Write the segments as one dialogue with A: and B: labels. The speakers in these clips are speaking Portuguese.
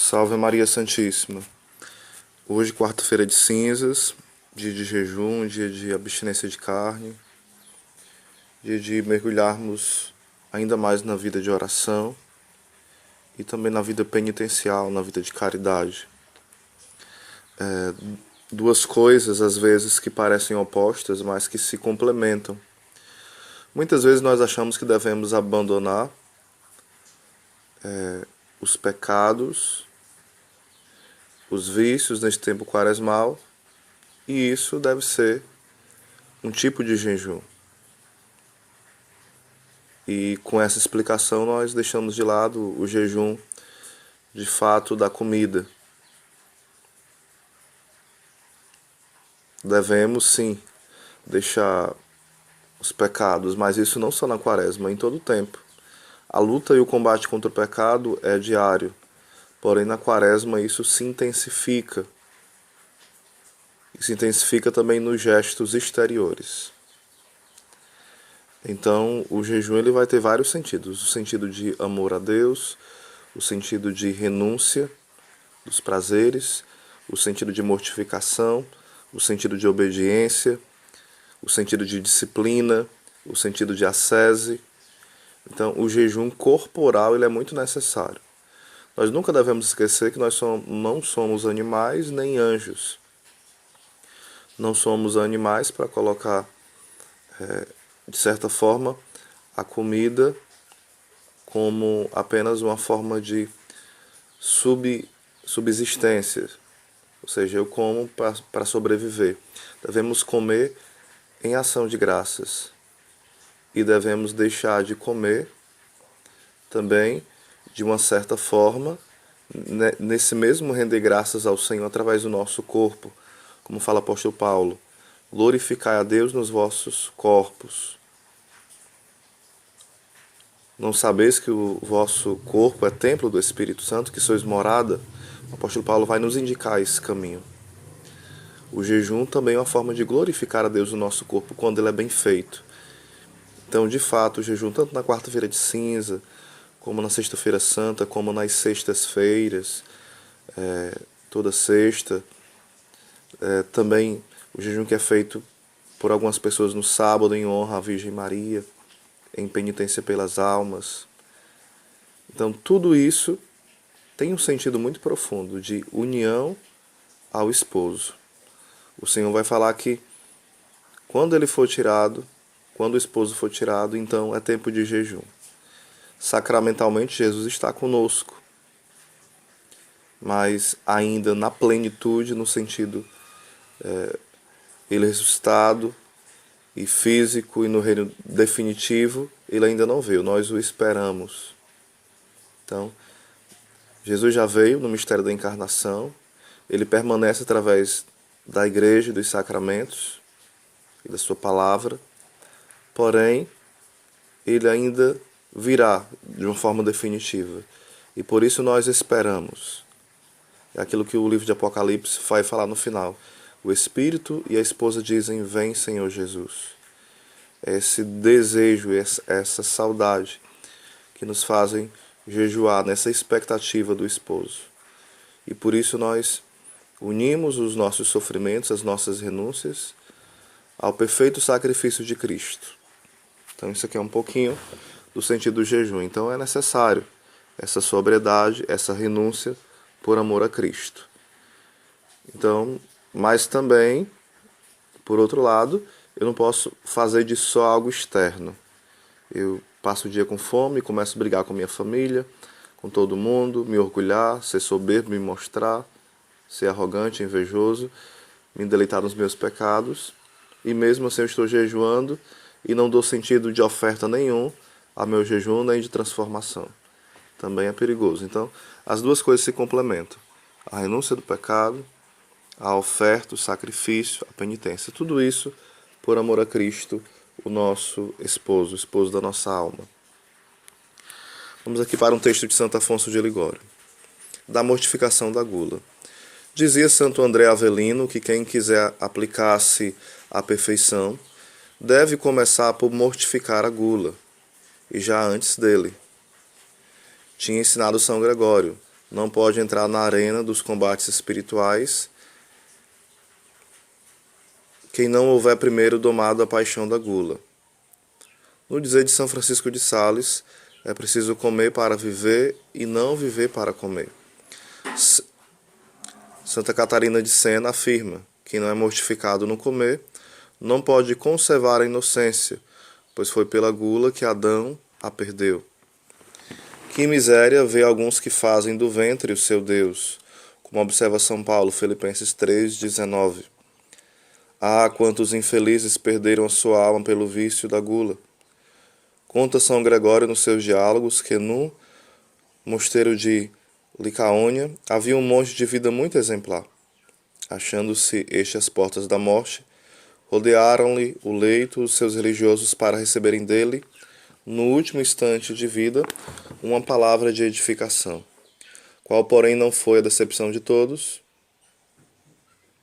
A: Salve Maria Santíssima. Hoje, quarta-feira de cinzas, dia de jejum, dia de abstinência de carne, dia de mergulharmos ainda mais na vida de oração e também na vida penitencial, na vida de caridade. Duas coisas, às vezes, que parecem opostas, mas que se complementam. Muitas vezes nós achamos que devemos abandonar os pecados, os vícios neste tempo quaresmal, e isso deve ser um tipo de jejum. E com essa explicação nós deixamos de lado o jejum de fato da comida. Devemos sim deixar os pecados, mas isso não só na quaresma, em todo o tempo. A luta e o combate contra o pecado é diário, porém na quaresma isso se intensifica. E se intensifica também nos gestos exteriores. Então, o jejum ele vai ter vários sentidos. O sentido de amor a Deus, o sentido de renúncia dos prazeres, o sentido de mortificação, o sentido de obediência, o sentido de disciplina, o sentido de ascese. Então, o jejum corporal ele é muito necessário. Nós nunca devemos esquecer que nós não somos animais nem anjos. Não somos animais para colocar, de certa forma, a comida como apenas uma forma de subsistência. Ou seja, eu como para sobreviver. Devemos comer em ação de graças. E devemos deixar de comer também, de uma certa forma, nesse mesmo render graças ao Senhor através do nosso corpo. Como fala o apóstolo Paulo, glorificai a Deus nos vossos corpos. Não sabeis que o vosso corpo é templo do Espírito Santo, que sois morada? O apóstolo Paulo vai nos indicar esse caminho. O jejum também é uma forma de glorificar a Deus no nosso corpo quando ele é bem feito. Então, de fato, o jejum, tanto na quarta-feira de cinza, como na sexta-feira santa, como nas sextas-feiras, toda sexta, também o jejum que é feito por algumas pessoas no sábado em honra à Virgem Maria, em penitência pelas almas. Então, tudo isso tem um sentido muito profundo de união ao esposo. O Senhor vai falar que quando ele for tirado, quando o esposo for tirado, então é tempo de jejum. Sacramentalmente, Jesus está conosco, mas ainda na plenitude, no sentido ele ressuscitado e físico e no reino definitivo, ele ainda não veio, nós o esperamos. Então, Jesus já veio no mistério da encarnação, ele permanece através da igreja e dos sacramentos e da sua palavra, porém, ele ainda virá de uma forma definitiva. E por isso nós esperamos. É aquilo que o livro de Apocalipse vai falar no final. O Espírito e a esposa dizem, vem Senhor Jesus. É esse desejo, essa saudade que nos fazem jejuar nessa expectativa do esposo. E por isso nós unimos os nossos sofrimentos, as nossas renúncias, ao perfeito sacrifício de Cristo. Então isso aqui é um pouquinho do sentido do jejum. Então é necessário essa sobriedade, essa renúncia por amor a Cristo. Então, mas também, por outro lado, eu não posso fazer disso só algo externo. Eu passo o dia com fome, começo a brigar com minha família, com todo mundo, me orgulhar, ser soberbo, me mostrar, ser arrogante, invejoso, me deleitar nos meus pecados, e mesmo assim eu estou jejuando e não dou sentido de oferta nenhum ao meu jejum nem de transformação. Também é perigoso. Então, as duas coisas se complementam. A renúncia do pecado, a oferta, o sacrifício, a penitência. Tudo isso por amor a Cristo, o nosso esposo, o esposo da nossa alma. Vamos aqui para um texto de Santo Afonso de Ligório. Da mortificação da gula. Dizia Santo André Avelino que quem quiser aplicar-se à perfeição deve começar por mortificar a gula, e já antes dele. Tinha ensinado São Gregório, não pode entrar na arena dos combates espirituais quem não houver primeiro domado a paixão da gula. No dizer de São Francisco de Sales, é preciso comer para viver e não viver para comer. Santa Catarina de Sena afirma: quem não é mortificado no comer não pode conservar a inocência, pois foi pela gula que Adão a perdeu. Que miséria vê alguns que fazem do ventre o seu Deus, como observa São Paulo, Filipenses 3,19. Ah, quantos infelizes perderam a sua alma pelo vício da gula. Conta São Gregório nos seus diálogos que no mosteiro de Licaônia havia um monge de vida muito exemplar. Achando-se este às portas da morte, rodearam-lhe o leito os seus religiosos para receberem dele, no último instante de vida, uma palavra de edificação. Qual, porém, não foi a decepção de todos?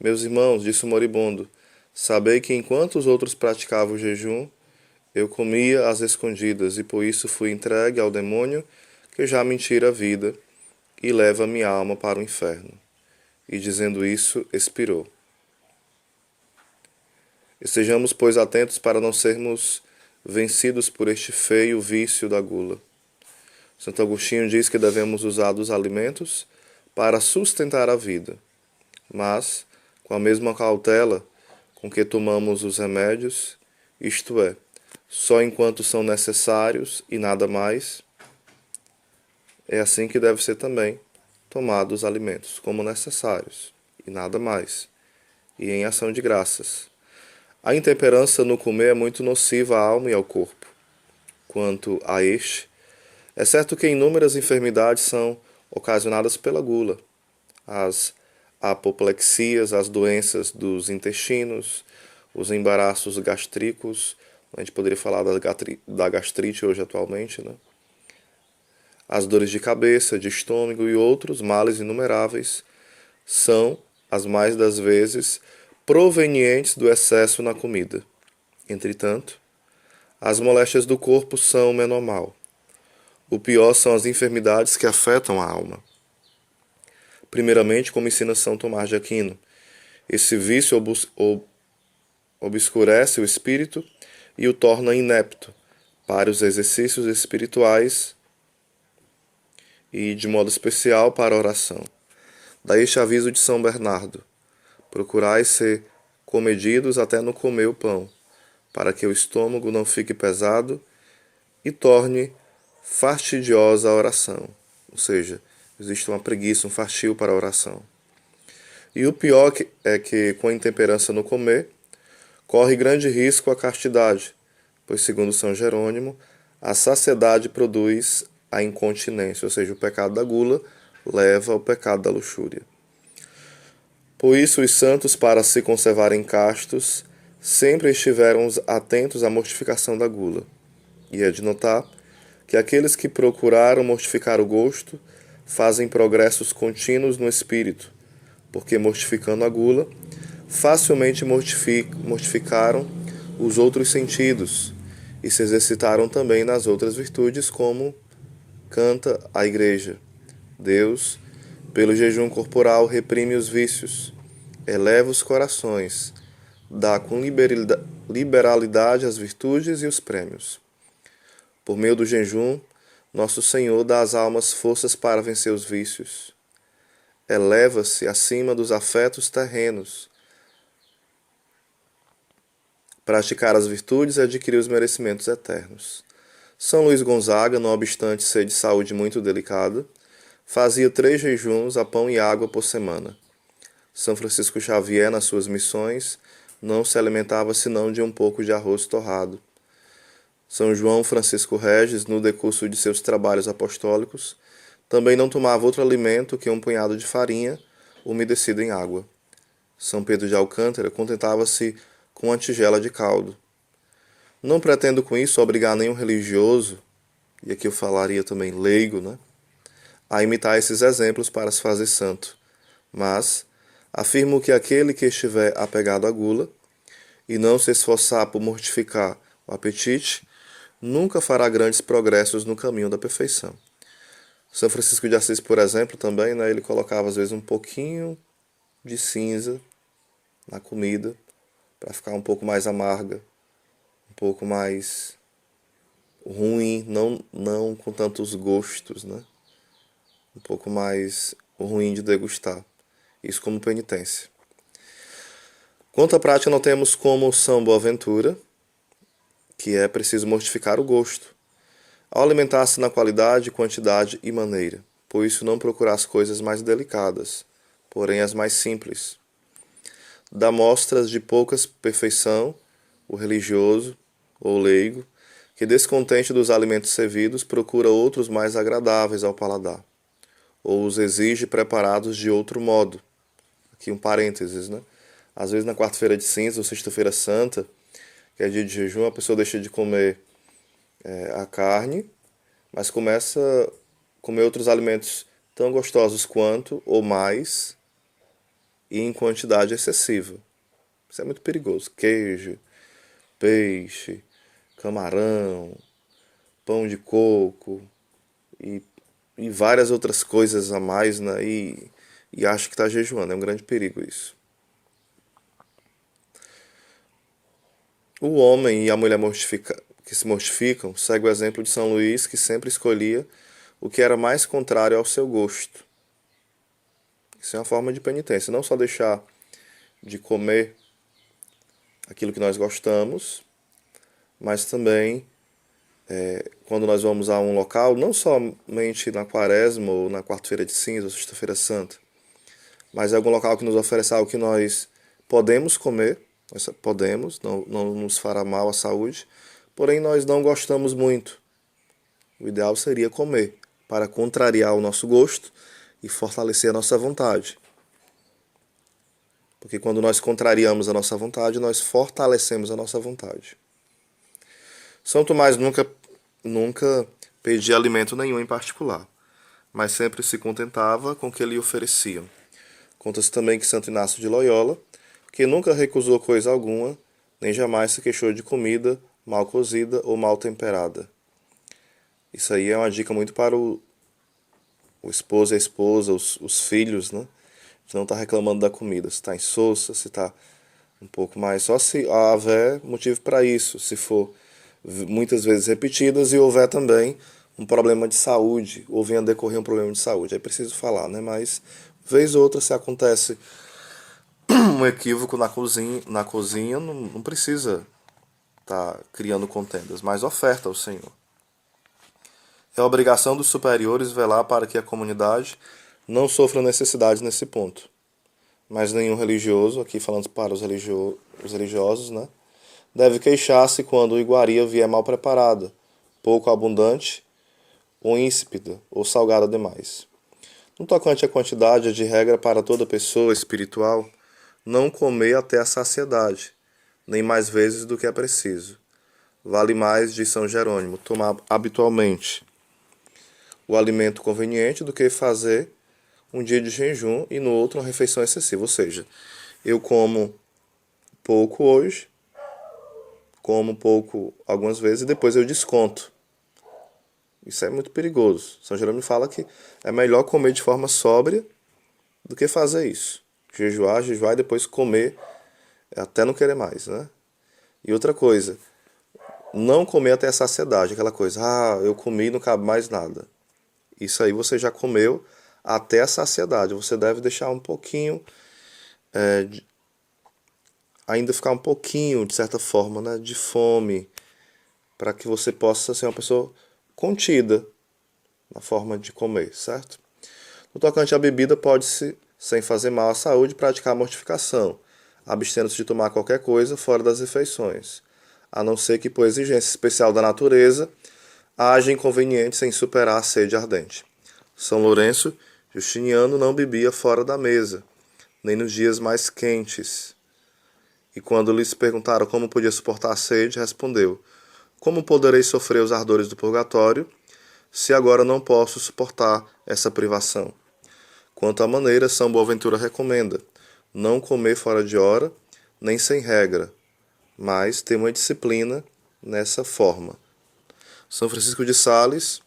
A: Meus irmãos, disse o moribundo, sabei que enquanto os outros praticavam o jejum, eu comia às escondidas, e por isso fui entregue ao demônio, que já me tira a vida e leva minha alma para o inferno. E dizendo isso, expirou. Estejamos, pois, atentos para não sermos vencidos por este feio vício da gula. Santo Agostinho diz que devemos usar dos alimentos para sustentar a vida, mas com a mesma cautela com que tomamos os remédios, isto é, só enquanto são necessários e nada mais. É assim que deve ser também tomados os alimentos, como necessários e nada mais, e em ação de graças. A intemperança no comer é muito nociva à alma e ao corpo. Quanto a este, é certo que inúmeras enfermidades são ocasionadas pela gula. As apoplexias, as doenças dos intestinos, os embaraços gástricos, a gente poderia falar da gastrite hoje atualmente, né? As dores de cabeça, de estômago e outros males inumeráveis são, as mais das vezes, provenientes do excesso na comida. Entretanto, as moléstias do corpo são o menor mal. O pior são as enfermidades que afetam a alma. Primeiramente, como ensina São Tomás de Aquino, esse vício obscurece o espírito e o torna inepto para os exercícios espirituais e, de modo especial, para a oração. Daí este aviso de São Bernardo: procurai ser comedidos até no comer o pão, para que o estômago não fique pesado e torne fastidiosa a oração. Ou seja, existe uma preguiça, um fastio para a oração. E o pior é que, com a intemperança no comer, corre grande risco a castidade, pois, segundo São Jerônimo, a saciedade produz a incontinência, ou seja, o pecado da gula leva ao pecado da luxúria. Por isso, os santos, para se conservarem castos, sempre estiveram atentos à mortificação da gula. E é de notar que aqueles que procuraram mortificar o gosto fazem progressos contínuos no espírito, porque mortificando a gula, facilmente mortificaram os outros sentidos e se exercitaram também nas outras virtudes, como canta a Igreja. Deus, pelo jejum corporal, reprime os vícios, eleva os corações, dá com liberalidade as virtudes e os prêmios. Por meio do jejum, nosso Senhor dá às almas forças para vencer os vícios. Eleva-se acima dos afetos terrenos. Praticar as virtudes e adquirir os merecimentos eternos. São Luís Gonzaga, não obstante ser de saúde muito delicada, fazia 3 jejuns a pão e água por semana. São Francisco Xavier, nas suas missões, não se alimentava senão de um pouco de arroz torrado. São João Francisco Regis, no decurso de seus trabalhos apostólicos, também não tomava outro alimento que um punhado de farinha umedecida em água. São Pedro de Alcântara contentava-se com uma tigela de caldo. Não pretendo com isso obrigar nenhum religioso, e aqui eu falaria também leigo, né, a imitar esses exemplos para se fazer santo, mas afirmo que aquele que estiver apegado à gula e não se esforçar por mortificar o apetite, nunca fará grandes progressos no caminho da perfeição. São Francisco de Assis, por exemplo, também, né, ele colocava às vezes um pouquinho de cinza na comida para ficar um pouco mais amarga, um pouco mais ruim, não com tantos gostos, né? Um pouco mais ruim de degustar. Isso como penitência. Quanto à prática, não temos como São Boaventura, que é preciso mortificar o gosto, ao alimentar-se na qualidade, quantidade e maneira, por isso não procurar as coisas mais delicadas, porém as mais simples. Dá mostras de poucas perfeição, o religioso ou leigo, que descontente dos alimentos servidos procura outros mais agradáveis ao paladar, ou os exige preparados de outro modo. Aqui um parênteses, né? Às vezes na quarta-feira de cinza ou sexta-feira santa, que é dia de jejum, a pessoa deixa de comer a carne, mas começa a comer outros alimentos tão gostosos quanto, ou mais, e em quantidade excessiva. Isso é muito perigoso. Queijo, peixe, camarão, pão de coco e, e várias outras coisas a mais, né? E acho que está jejuando. É um grande perigo isso. O homem e a mulher que se mortificam segue o exemplo de São Luís, que sempre escolhia o que era mais contrário ao seu gosto. Isso é uma forma de penitência. Não só deixar de comer aquilo que nós gostamos, mas também quando nós vamos a um local, não somente na quaresma ou na quarta-feira de cinza ou sexta-feira santa, mas é algum local que nos ofereça algo que nós podemos comer, nós podemos, não nos fará mal à saúde, porém nós não gostamos muito. O ideal seria comer, para contrariar o nosso gosto e fortalecer a nossa vontade. Porque quando nós contrariamos a nossa vontade, nós fortalecemos a nossa vontade. São Tomás nunca pedia alimento nenhum em particular, mas sempre se contentava com o que lhe ofereciam. Conta-se também que Santo Inácio de Loyola, que nunca recusou coisa alguma, nem jamais se queixou de comida mal cozida ou mal temperada. Isso aí é uma dica muito para o esposo e a esposa, os filhos, né? Se não está reclamando da comida, se está insossa, se está um pouco mais. Só se houver motivo para isso, se for muitas vezes repetidas e houver também um problema de saúde, ou venha a decorrer um problema de saúde. É preciso falar, né? Mas, vez ou outra, se acontece um equívoco na cozinha não precisa estar criando contendas, mas oferta ao Senhor. É obrigação dos superiores velar para que a comunidade não sofra necessidade nesse ponto. Mas nenhum religioso, aqui falando para os religiosos, né, deve queixar-se quando a iguaria vier mal preparada, pouco abundante, ou insípida, ou salgada demais. No tocante à quantidade, é de regra para toda pessoa espiritual não comer até a saciedade, nem mais vezes do que é preciso. Vale mais, de São Jerônimo, tomar habitualmente o alimento conveniente do que fazer um dia de jejum e no outro uma refeição excessiva. Ou seja, eu como pouco hoje, como pouco algumas vezes e depois eu desconto. Isso é muito perigoso. São Jerônimo fala que é melhor comer de forma sóbria do que fazer isso. Jejuar e depois comer até não querer mais, né? E outra coisa, não comer até a saciedade, aquela coisa, eu comi e não cabe mais nada. Isso aí você já comeu até a saciedade. Você deve deixar um pouquinho, ainda ficar um pouquinho, de certa forma, né, de fome, para que você possa ser uma pessoa contida na forma de comer, certo? No tocante à bebida, pode-se, sem fazer mal à saúde, praticar a mortificação, abstendo-se de tomar qualquer coisa fora das refeições, a não ser que, por exigência especial da natureza, haja inconvenientes em superar a sede ardente. São Lourenço Justiniano não bebia fora da mesa, nem nos dias mais quentes. E quando lhes perguntaram como podia suportar a sede, respondeu: como poderei sofrer os ardores do purgatório, se agora não posso suportar essa privação? Quanto à maneira, São Boaventura recomenda não comer fora de hora, nem sem regra, mas ter uma disciplina nessa forma. São Francisco de Sales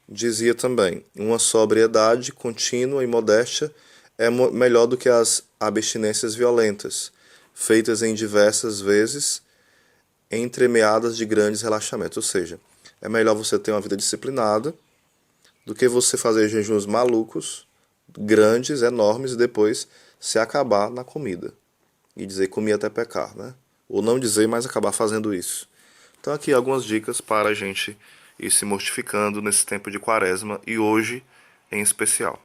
A: dizia também: uma sobriedade contínua e modéstia é melhor do que as abstinências violentas, feitas em diversas vezes, entremeadas de grandes relaxamentos. Ou seja, é melhor você ter uma vida disciplinada do que você fazer jejuns malucos, grandes, enormes, e depois se acabar na comida. E dizer comi até pecar, né? Ou não dizer, mas acabar fazendo isso. Então aqui algumas dicas para a gente ir se mortificando nesse tempo de quaresma e hoje em especial.